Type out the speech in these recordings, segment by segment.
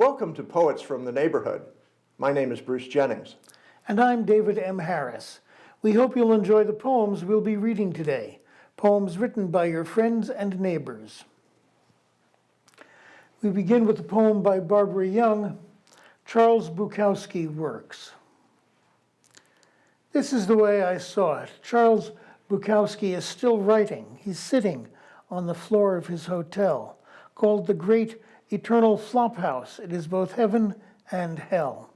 Welcome to Poets from the Neighborhood. My name is Bruce Jennings. And I'm David M. Harris. We hope you'll enjoy the poems we'll be reading today, poems written by your friends and neighbors. We begin with a poem by Barbara Young, Charles Bukowski Works. This is the way I saw it. Charles Bukowski is still writing. He's sitting on the floor of his hotel, called the Great Eternal Flophouse. It is both heaven and hell,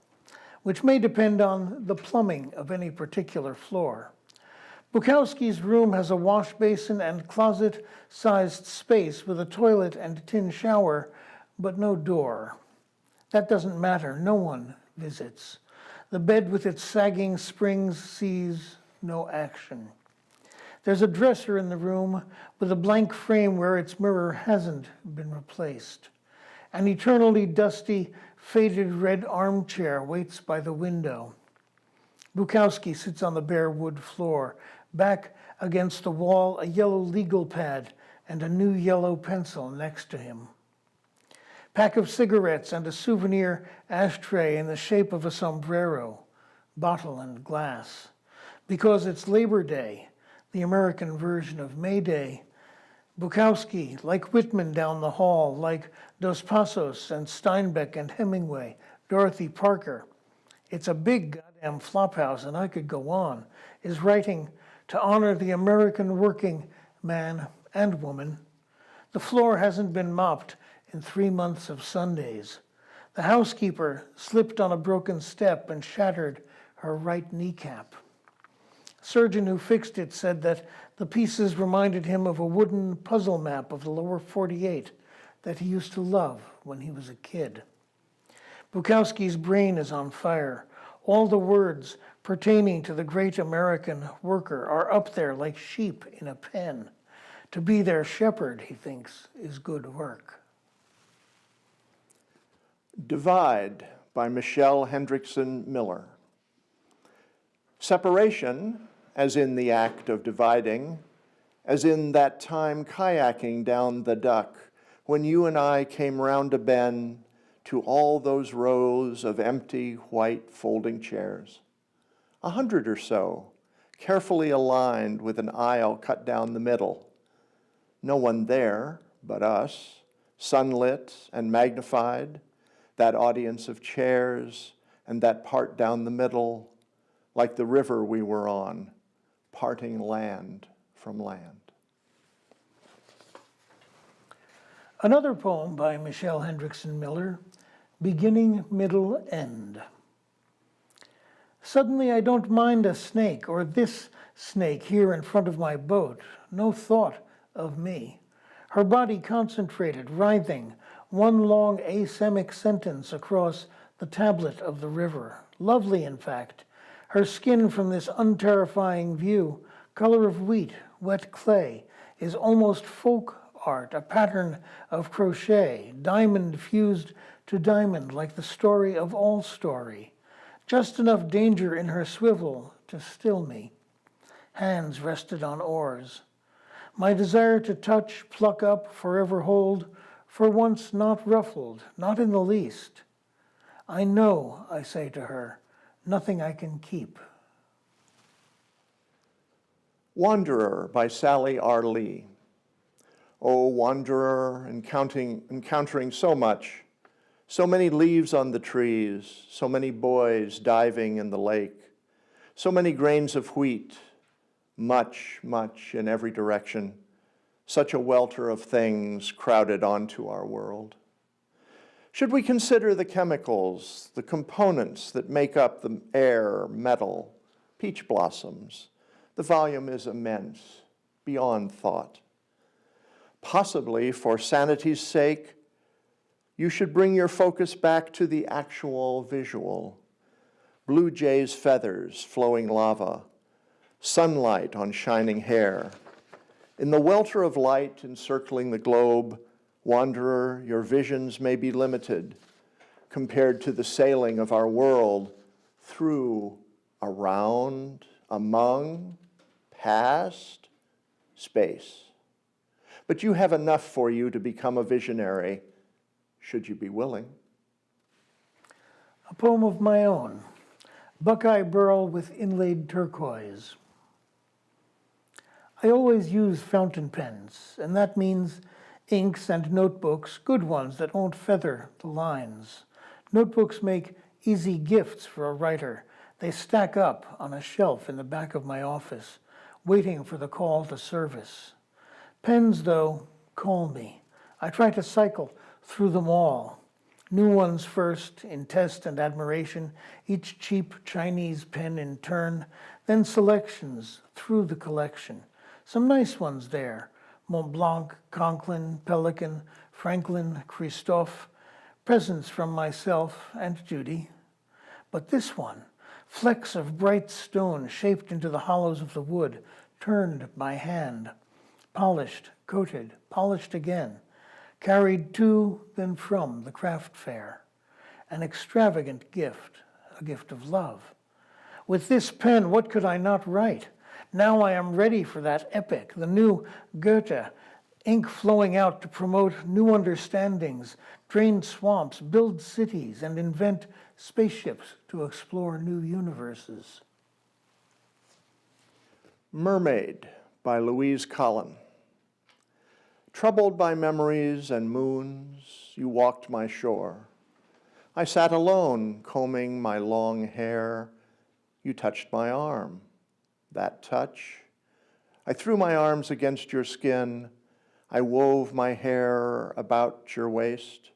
which may depend on the plumbing of any particular floor. Bukowski's room has a wash basin and closet-sized space with a toilet and tin shower, but no door. That doesn't matter. No one visits. The bed with its sagging springs sees no action. There's a dresser in the room with a blank frame where its mirror hasn't been replaced. An eternally dusty, faded red armchair waits by the window. Bukowski sits on the bare wood floor, back against the wall, a yellow legal pad and a new yellow pencil next to him. Pack of cigarettes and a souvenir ashtray in the shape of a sombrero, bottle and glass. Because it's Labor Day, the American version of May Day, Bukowski, like Whitman down the hall, like Dos Passos and Steinbeck and Hemingway, Dorothy Parker, it's a big goddamn flophouse and I could go on, is writing to honor the American working man and woman. The floor hasn't been mopped in 3 months of Sundays. The housekeeper slipped on a broken step and shattered her right kneecap. Surgeon who fixed it said that the pieces reminded him of a wooden puzzle map of the lower 48 that he used to love when he was a kid. Bukowski's brain is on fire. All the words pertaining to the great American worker are up there like sheep in a pen. To be their shepherd, he thinks, is good work. Divide by Michelle Hendrixson-Miller. Separation, as in the act of dividing, as in that time kayaking down the Duck, when you and I came round a bend to all those rows of empty, white folding chairs. 100 or so, carefully aligned with an aisle cut down the middle. No one there but us, sunlit and magnified, that audience of chairs and that part down the middle, like the river we were on, parting land from land. Another poem by Michelle Hendrixson-Miller, Beginning, Middle, End. Suddenly I don't mind a snake, or this snake here in front of my boat. No thought of me. Her body concentrated, writhing, one long asemic sentence across the tablet of the river. Lovely, in fact. Her skin from this unterrifying view, color of wheat, wet clay, is almost folk art, a pattern of crochet, diamond fused to diamond like the story of all story. Just enough danger in her swivel to still me. Hands rested on oars. My desire to touch, pluck up, forever hold, for once not ruffled, not in the least. I know, I say to her, nothing I can keep. Wanderer by Sally R. Lee. Oh, wanderer, encountering so much, so many leaves on the trees, so many boys diving in the lake, so many grains of wheat, much, much in every direction, such a welter of things crowded onto our world. Should we consider the chemicals, the components that make up the air, metal, peach blossoms, the volume is immense, beyond thought. Possibly, for sanity's sake, you should bring your focus back to the actual visual. Blue jay's feathers, flowing lava, sunlight on shining hair. In the welter of light encircling the globe, wanderer, your visions may be limited compared to the sailing of our world through, around, among, past, space. But you have enough for you to become a visionary, should you be willing. A poem of my own, Buckeye Burl with Inlaid Turquoise. I always use fountain pens, and that means inks and notebooks, good ones that won't feather the lines. Notebooks make easy gifts for a writer. They stack up on a shelf in the back of my office, waiting for the call to service. Pens, though, call me. I try to cycle through them all. New ones first, in test and admiration, each cheap Chinese pen in turn, then selections through the collection. Some nice ones there, Mont Blanc, Conklin, Pelican, Franklin, Christophe, presents from myself and Judy. But this one, flecks of bright stone shaped into the hollows of the wood, turned by hand, polished, coated, polished again, carried to, then from the craft fair. An extravagant gift, a gift of love. With this pen, what could I not write? Now I am ready for that epic, the new Goethe, ink flowing out to promote new understandings, drain swamps, build cities, and invent spaceships to explore new universes. Mermaid by Louise Colln. Troubled by memories and moons, you walked my shore. I sat alone, combing my long hair. You touched my arm. That touch. I threw my arms against your skin. I wove my hair about your waist.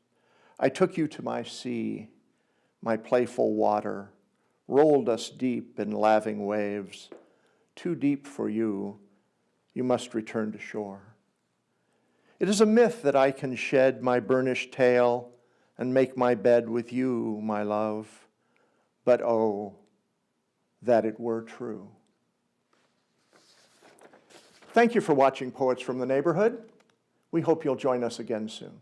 I took you to my sea, my playful water, rolled us deep in laving waves. Too deep for you, you must return to shore. It is a myth that I can shed my burnished tail and make my bed with you, my love. But oh, that it were true. Thank you for watching Poets from the Neighborhood. We hope you'll join us again soon.